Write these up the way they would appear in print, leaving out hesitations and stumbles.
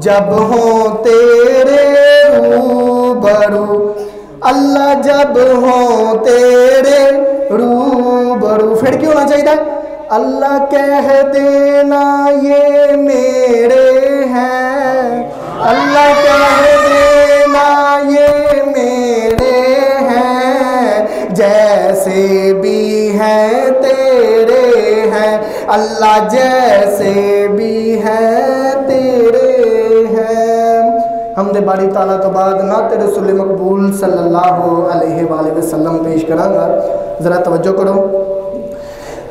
जब हो तेरे रूबरू, अल्लाह जब हो तेरे रूबरू। फिर क्यों होना चाहिए? अल्लाह कह देना ये मेरे हैं, अल्लाह कह देना ये मेरे हैं, जैसे भी हैं तेरे हैं, अल्लाह जैसे भी हैं तेरे हैं। हमदे बारी ताला तो बाद नात रसूल मकबूल सल्लल्लाहु अलैहि वसल्लम पेश करांगा, जरा तवज्जो करो।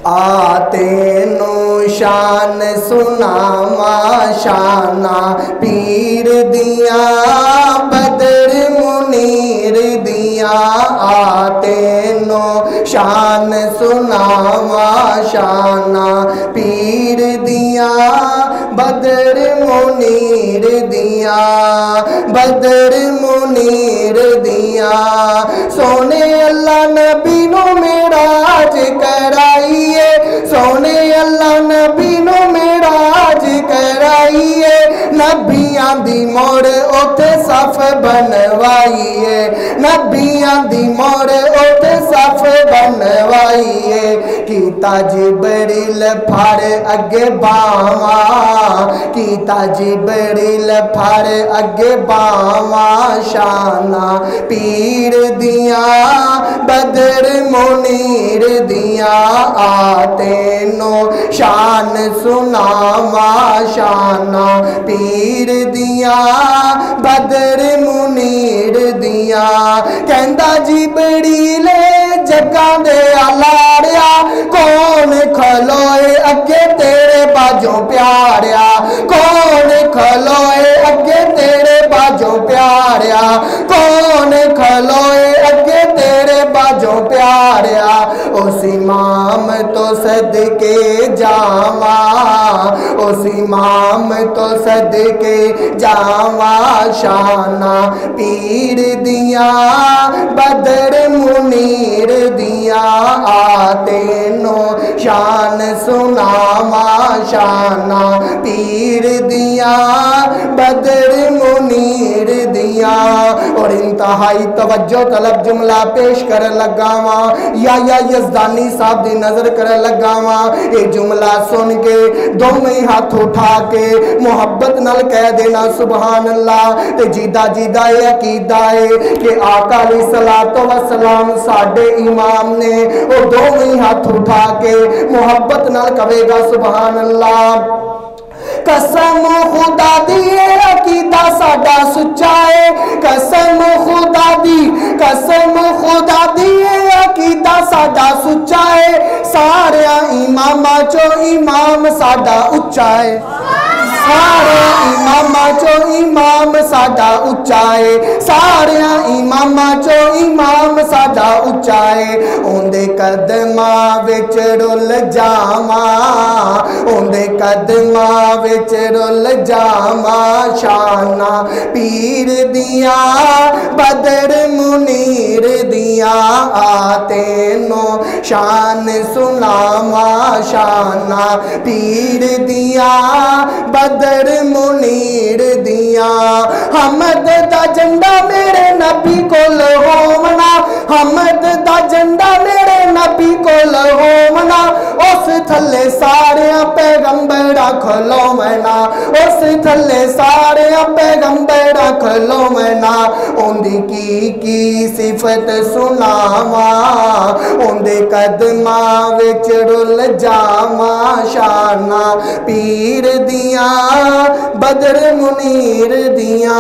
आते नो शान सुनावा शाना पीर दिया बदर मुनीर दिया, आते नो शान सुनावा शाना पीर दिया बदर मुनीर दिया, बदर मुनीर दिया। सोने अल्लाह नबी नो मेराज कराइए, सोने अल्लाह नबी नो मेराज कराइए, नबियां दी मोड़ उथे सफ बनवाइए, नबियां दी मोड़ उथे सफ बनवाइए। कीता जिबरील फड़ अगे बावा, कीता जिबरील फड़ अगे बावा शाना पीर दिया बदर मुनीर दिया, आते नो शान सुनावा शाना पीर दिया बदर मुनीर दिया। कहंदा जिबरील जगा दे लाड़िया, कौन खलोए अगे तेरे बाजों प्यारिया, कौन खलोए अगे तेरे बाजों प्यारिया, कौन खलोए अगे तेरे बाजों प्यारिया। उस इमाम तो सदके जावा, उस इमाम तो सदके जावा शाना पीर दिया बदर मुनीर दिया, आते नो शान सुनावा शाना पीर दिया बदर मुनीर दिया। और इंतहाई तवज्जो तलब जुमला पेश कर लगावा, या यज़दानी साहब दी नजर कर लगावा। ये जुमला सुन के दोवें हाथ उठा के मुहब्बत नाल कह देना सुबहान अल्लाह। ते जीदा जीदा ये अकीदा है कि आका अलैहिस्सलातो वस्सलाम साडे इमाम ने, वो दोवें हाथ उठा के मुहब्बत नाल कहेगा सुबहान अल्लाह। कसम खुदा दी अकीदा साडा सुच्चा है, कसम खुदा दी, कसम खुदा दी अकीदा साडा सुच्चा है। सारे इमामा चो इमाम साडा उच्चा है, सारे इमामा चो इमाम साडा उच्चा है, सारे इमामा चो इमाम साडा उच्चा है। उनदे कदमा विच रुल जावा, उनदे कदमा विच रुल जावा शाना पीर दिया बदर मुनीर दिया, आते नो शान सुनावा शाना पीर दिया बदर मुनीर दिया। हमद दा झंडा मेरे नबी कोल होवना, हमद दा झंडा मेरे नबी कोल होवना, उस थले सारे पैगंबरा खलोवना, उस थले सारे पैगंबरा खलोवना। उंदी की सिफत सुनावा, उंदे कदमा विच रुल जावा शाना पीर दिया बदर मुनीर दिया।